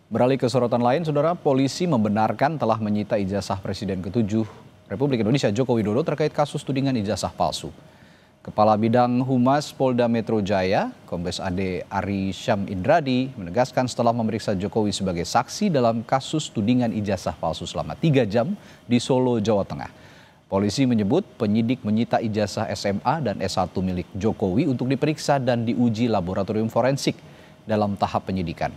Beralih ke sorotan lain, Saudara, polisi membenarkan telah menyita ijazah Presiden ke-7 Republik Indonesia Joko Widodo terkait kasus tudingan ijazah palsu. Kepala Bidang Humas Polda Metro Jaya, Kombes AD Ari Syam Indradi, menegaskan setelah memeriksa Jokowi sebagai saksi dalam kasus tudingan ijazah palsu selama 3 jam di Solo, Jawa Tengah. Polisi menyebut penyidik menyita ijazah SMA dan S1 milik Jokowi untuk diperiksa dan diuji laboratorium forensik dalam tahap penyidikan.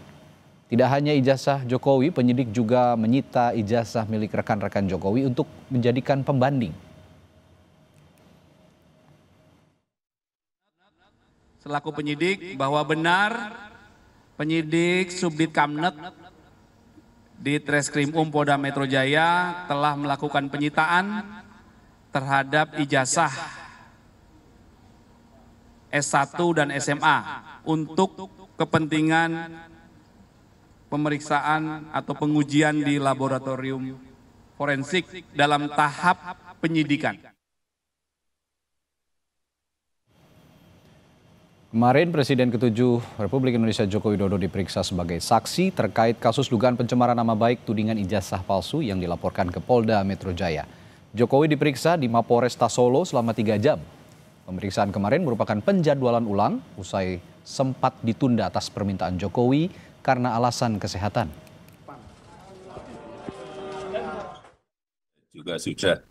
Tidak hanya ijazah Jokowi, penyidik juga menyita ijazah milik rekan-rekan Jokowi untuk menjadikan pembanding. Selaku penyidik bahwa benar penyidik Subdit Kamnet di Treskrim Polda Metro Jaya telah melakukan penyitaan terhadap ijazah S1 dan SMA untuk kepentingan pemeriksaan atau pengujian di laboratorium forensik dalam tahap penyidikan. Kemarin Presiden ke-7 Republik Indonesia Joko Widodo diperiksa sebagai saksi terkait kasus dugaan pencemaran nama baik tudingan ijazah palsu yang dilaporkan ke Polda Metro Jaya. Jokowi diperiksa di Mapolresta Solo selama 3 jam. Pemeriksaan kemarin merupakan penjadwalan ulang usai sempat ditunda atas permintaan Jokowi karena alasan kesehatan. Juga sudah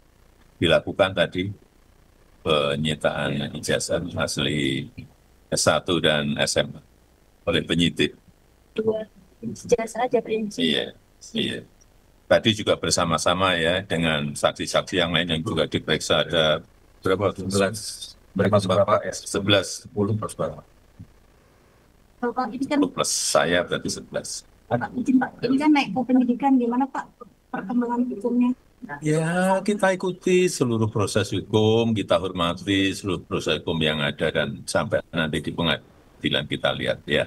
dilakukan tadi penyitaan ijazah asli S1 dan SMA oleh penyidik. Dua ijazah aja Pak. Iya. Tadi juga bersama-sama ya dengan saksi-saksi yang lain yang juga diperiksa ada berapa? 11. Berapa? 11. 10 plus berapa? Pak, ini kan Plus saya berarti 11. Pak, izin Pak, ini kan naik ke penyidikan, gimana Pak perkembangan hukumnya? Ya, kita ikuti seluruh proses hukum, kita hormati seluruh proses hukum yang ada dan sampai nanti di pengadilan kita lihat ya.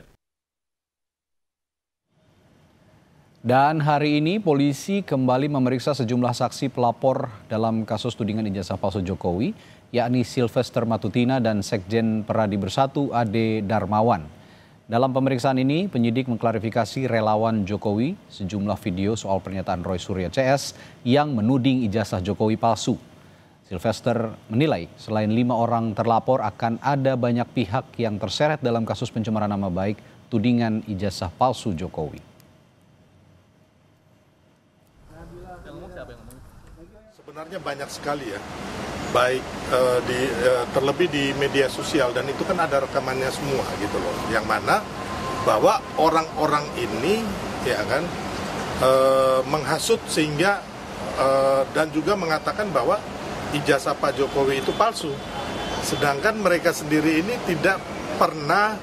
Dan hari ini polisi kembali memeriksa sejumlah saksi pelapor dalam kasus tudingan ijazah palsu Jokowi, yakni Sylvester Matutina dan Sekjen Peradi Bersatu Ade Darmawan. Dalam pemeriksaan ini, penyidik mengklarifikasi relawan Jokowi sejumlah video soal pernyataan Roy Surya CS yang menuding ijazah Jokowi palsu. Sylvester menilai selain 5 orang terlapor akan ada banyak pihak yang terseret dalam kasus pencemaran nama baik tudingan ijazah palsu Jokowi. Sebenarnya banyak sekali ya, baik terlebih di media sosial dan itu kan ada rekamannya semua gitu loh, yang mana bahwa orang-orang ini ya kan menghasut sehingga dan juga mengatakan bahwa ijazah Pak Jokowi itu palsu, sedangkan mereka sendiri ini tidak pernah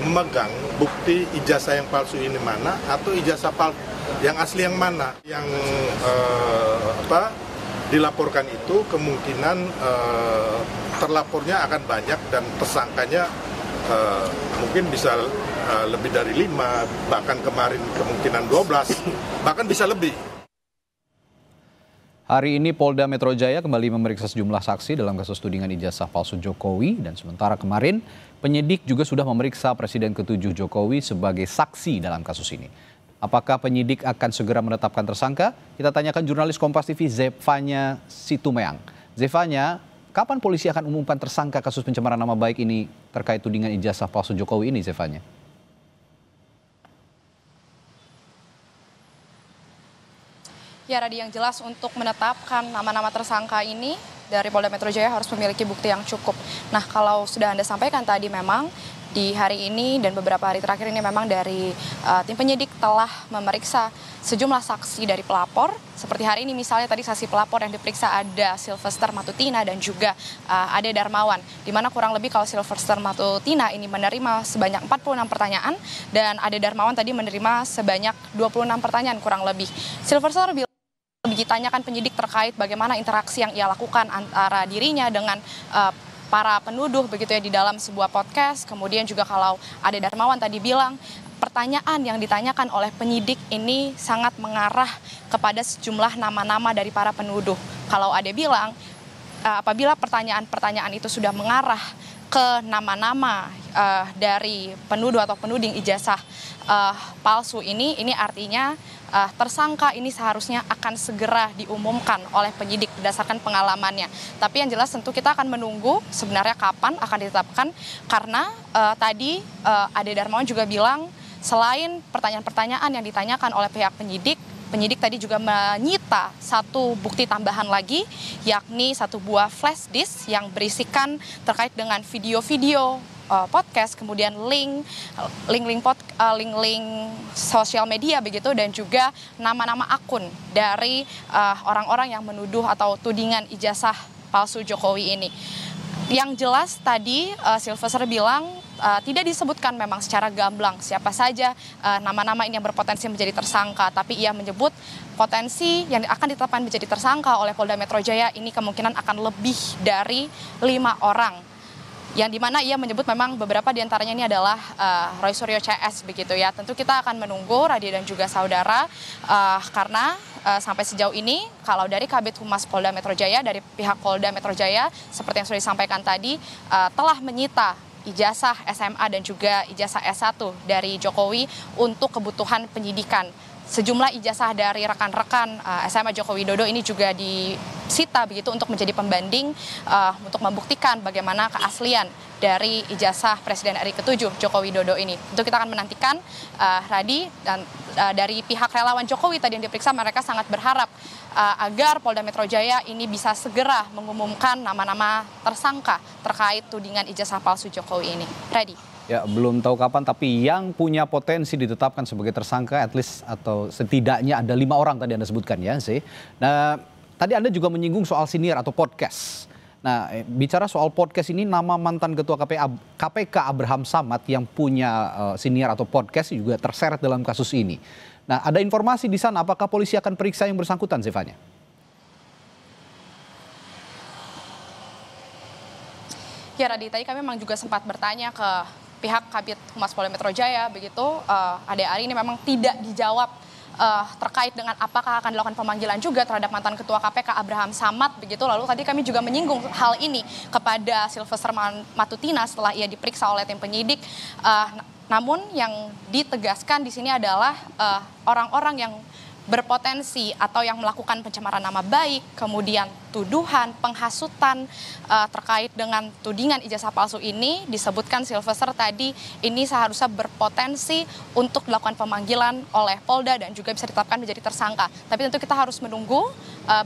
memegang bukti ijazah yang palsu ini mana atau ijazah yang asli yang mana yang dilaporkan itu kemungkinan terlapornya akan banyak dan tersangkanya mungkin bisa lebih dari 5, bahkan kemarin kemungkinan 12, bahkan bisa lebih. Hari ini Polda Metro Jaya kembali memeriksa sejumlah saksi dalam kasus tudingan ijazah palsu Jokowi dan sementara kemarin penyidik juga sudah memeriksa Presiden ke-7 Jokowi sebagai saksi dalam kasus ini. Apakah penyidik akan segera menetapkan tersangka? Kita tanyakan jurnalis Kompas TV Zefanya Situmeang. Zefanya, kapan polisi akan umumkan tersangka kasus pencemaran nama baik ini terkait tudingan ijazah palsu Jokowi ini, Zefanya? Ya, Radi, yang jelas untuk menetapkan nama-nama tersangka ini dari Polda Metro Jaya harus memiliki bukti yang cukup. Nah, kalau sudah Anda sampaikan tadi memang di hari ini dan beberapa hari terakhir ini memang dari tim penyidik telah memeriksa sejumlah saksi dari pelapor. Seperti hari ini misalnya tadi saksi pelapor yang diperiksa ada Sylvester Matutina dan juga Ade Darmawan. Di mana kurang lebih kalau Sylvester Matutina ini menerima sebanyak 46 pertanyaan dan Ade Darmawan tadi menerima sebanyak 26 pertanyaan kurang lebih. Sylvester ditanyakan penyidik terkait bagaimana interaksi yang ia lakukan antara dirinya dengan para penuduh begitu ya di dalam sebuah podcast. Kemudian juga kalau Ade Darmawan tadi bilang pertanyaan yang ditanyakan oleh penyidik ini sangat mengarah kepada sejumlah nama-nama dari para penuduh. Kalau Ade bilang apabila pertanyaan-pertanyaan itu sudah mengarah ke nama-nama dari penuduh atau penuding ijazah palsu ini artinya tersangka ini seharusnya akan segera diumumkan oleh penyidik berdasarkan pengalamannya. Tapi yang jelas tentu kita akan menunggu sebenarnya kapan akan ditetapkan, karena tadi Ade Darmawan juga bilang selain pertanyaan-pertanyaan yang ditanyakan oleh pihak penyidik tadi juga menyita satu bukti tambahan lagi, yakni satu buah flash disk yang berisikan terkait dengan video-video podcast, kemudian link sosial media begitu, dan juga nama-nama akun dari orang-orang yang menuduh atau tudingan ijazah palsu Jokowi ini. Yang jelas tadi Sylvester bilang tidak disebutkan memang secara gamblang siapa saja nama-nama ini yang berpotensi menjadi tersangka, tapi ia menyebut potensi yang akan ditetapkan menjadi tersangka oleh Polda Metro Jaya ini kemungkinan akan lebih dari 5 orang. Yang dimana ia menyebut memang beberapa diantaranya ini adalah Roy Suryo CS begitu ya. Tentu kita akan menunggu Radhi dan juga saudara karena sampai sejauh ini kalau dari Kabid Humas Polda Metro Jaya, dari pihak Polda Metro Jaya seperti yang sudah disampaikan tadi telah menyita ijazah SMA dan juga ijazah S1 dari Jokowi untuk kebutuhan penyidikan. Sejumlah ijazah dari rekan-rekan SMA Joko Widodo ini juga disita begitu untuk menjadi pembanding untuk membuktikan bagaimana keaslian dari ijazah Presiden RI ke-7 Joko Widodo ini. Tentu kita akan menantikan Radhi, dan dari pihak relawan Jokowi tadi yang diperiksa mereka sangat berharap agar Polda Metro Jaya ini bisa segera mengumumkan nama-nama tersangka terkait tudingan ijazah palsu Jokowi ini. Radhi. Ya, belum tahu kapan, tapi yang punya potensi ditetapkan sebagai tersangka at least atau setidaknya ada 5 orang tadi Anda sebutkan ya, sih. Nah, tadi Anda juga menyinggung soal siniar atau podcast. Nah, bicara soal podcast ini, nama mantan Ketua KPK Abraham Samad yang punya siniar atau podcast juga terseret dalam kasus ini. Nah, ada informasi di sana, apakah polisi akan periksa yang bersangkutan, Zevanya? Ya, Radhi, tadi kami memang juga sempat bertanya ke pihak Kabid Humas Polda Metro Jaya, begitu Ade Ari ini memang tidak dijawab terkait dengan apakah akan dilakukan pemanggilan juga terhadap mantan Ketua KPK Abraham Samad begitu. Lalu tadi kami juga menyinggung hal ini kepada Sylvester Matutina setelah ia diperiksa oleh tim penyidik. Namun yang ditegaskan di sini adalah orang-orang yang berpotensi atau yang melakukan pencemaran nama baik, kemudian tuduhan, penghasutan terkait dengan tudingan ijazah palsu ini, disebutkan Sylvester tadi ini seharusnya berpotensi untuk dilakukan pemanggilan oleh Polda dan juga bisa ditetapkan menjadi tersangka. Tapi tentu kita harus menunggu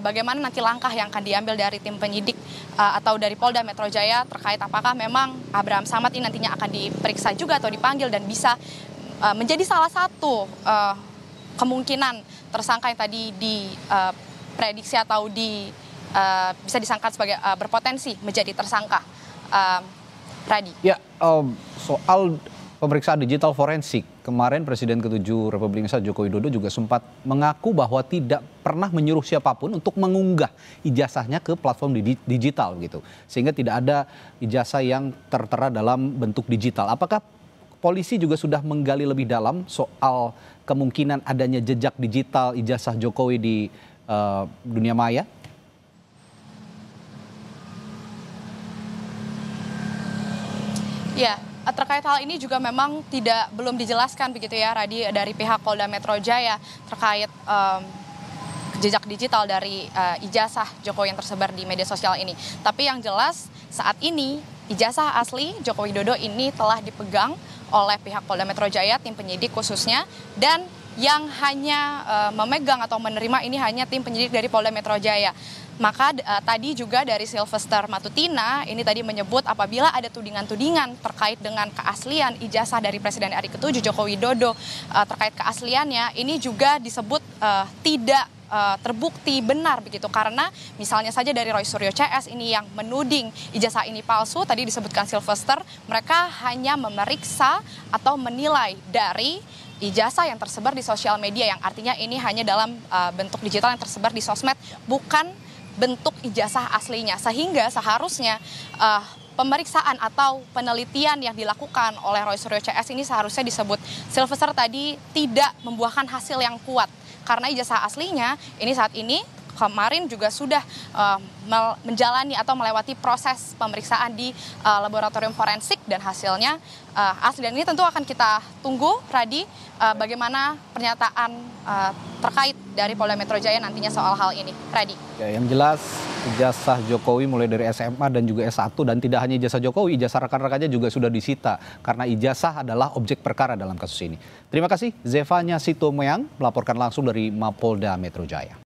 bagaimana nanti langkah yang akan diambil dari tim penyidik atau dari Polda Metro Jaya terkait apakah memang Abraham Samad ini nantinya akan diperiksa juga atau dipanggil dan bisa menjadi salah satu kemungkinan tersangka yang tadi diprediksi atau bisa disangka sebagai berpotensi menjadi tersangka. Radhi. Ya, soal pemeriksaan digital forensik, kemarin Presiden ke-7 Republik Indonesia Joko Widodo juga sempat mengaku bahwa tidak pernah menyuruh siapapun untuk mengunggah ijazahnya ke platform digital gitu, sehingga tidak ada ijazah yang tertera dalam bentuk digital. Apakah polisi juga sudah menggali lebih dalam soal kemungkinan adanya jejak digital ijazah Jokowi di dunia maya? Ya, terkait hal ini juga memang belum dijelaskan begitu ya, Radhi, dari pihak Polda Metro Jaya terkait jejak digital dari ijazah Jokowi yang tersebar di media sosial ini. Tapi yang jelas saat ini ijazah asli Joko Widodo ini telah dipegang oleh pihak Polda Metro Jaya, tim penyidik khususnya, dan yang hanya memegang atau menerima ini hanya tim penyidik dari Polda Metro Jaya. Maka tadi juga dari Sylvester Matutina ini tadi menyebut apabila ada tudingan-tudingan terkait dengan keaslian ijazah dari Presiden RI ke-7 Joko Widodo terkait keasliannya, ini juga disebut tidak terbukti benar begitu, karena misalnya saja dari Roy Suryo CS ini yang menuding ijazah ini palsu, tadi disebutkan Sylvester, mereka hanya memeriksa atau menilai dari ijazah yang tersebar di sosial media, yang artinya ini hanya dalam bentuk digital yang tersebar di sosmed, bukan bentuk ijazah aslinya, sehingga seharusnya pemeriksaan atau penelitian yang dilakukan oleh Roy Suryo CS ini seharusnya disebut Sylvester tadi tidak membuahkan hasil yang kuat. Karena ijazah aslinya ini saat ini kemarin juga sudah menjalani atau melewati proses pemeriksaan di laboratorium forensik dan hasilnya asli. Dan ini tentu akan kita tunggu, Radi, bagaimana pernyataan terkait dari Polda Metro Jaya nantinya soal hal ini. Radi. Ya, yang jelas ijazah Jokowi mulai dari SMA dan juga S1, dan tidak hanya ijazah Jokowi, ijazah rekan-rekannya juga sudah disita karena ijazah adalah objek perkara dalam kasus ini. Terima kasih Zevanya Sitomeang melaporkan langsung dari Mapolda Metro Jaya.